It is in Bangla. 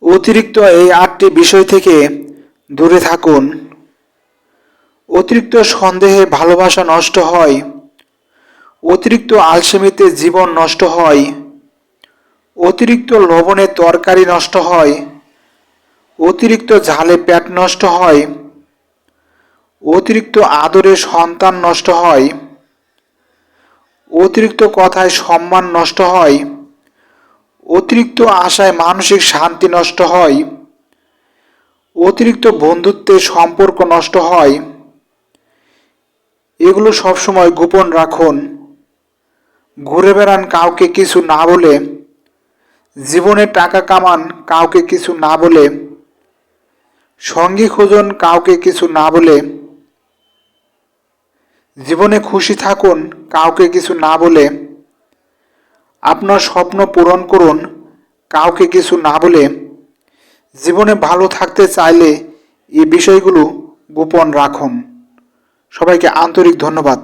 অতিরিক্ত এই 8টি বিষয় থেকে দূরে থাকুন। অতিরিক্ত সন্দেহে ভালোবাসা নষ্ট হয়। অতিরিক্ত আলসেমিতে জীবন নষ্ট হয়। অতিরিক্ত লবণে তরকারি নষ্ট হয়। অতিরিক্ত ঝালে পেট নষ্ট হয়। অতিরিক্ত আদরে সন্তান নষ্ট হয়। অতিরিক্ত কথায় সম্মান নষ্ট হয়। অতিরিক্ত আশায় মানসিক শান্তি নষ্ট হয়। অতিরিক্ত বন্ধুত্বে সম্পর্ক নষ্ট হয়। এগুলো সবসময় গোপন রাখুন। ঘুরে বেড়ান কাউকে কিছু না বলে। জীবনে টাকা কামান কাউকে কিছু না বলে। সঙ্গী খুঁজুন কাউকে কিছু না বলে। জীবনে খুশি থাকুন কাউকে কিছু না বলে। আপনার স্বপ্ন পূরণ করুন কাউকে কিছু না বলে। জীবনে ভালো থাকতে চাইলে এই বিষয়গুলো গোপন রাখুন। সবাইকে আন্তরিক ধন্যবাদ।